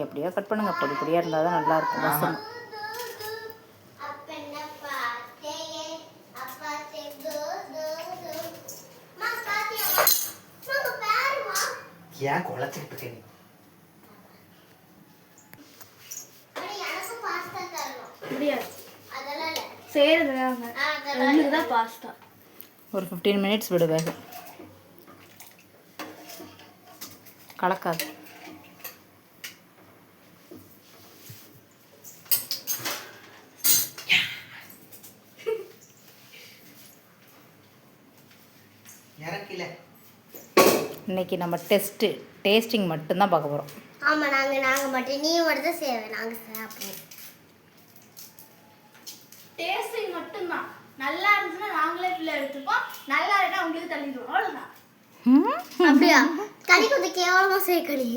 எப்படியோ கட் பண்ணுங்கள், பொடி பொடியாக இருந்தால் தான் நல்லாயிருக்கும் ரசம். ஏன் குழச்சிட்டு இருக்க நீ? பாஸ்தா ஒரு 15 மினிட்ஸ் விடு வேக. கலக்காது. இன்னைக்கு நம்ம டேஸ்டிங் மட்டும்தான் பார்க்க போகிறோம். ஆமாம், நாங்கள் மட்டும் நீ மட்டும் தான் செய்வேன். நாங்கள் சாப்பிடுவோம். டேஸ்டிங் மட்டும்தான். நல்லா இருந்துச்சுன்னா நாங்களே பிள்ளை எடுத்துப்போம், நல்லா இருந்தால் உங்களுக்கு தள்ளிடுவோம். அவ்வளோதான். அப்படியா? களி கொஞ்சம் கேவலமாக செய்ய களி.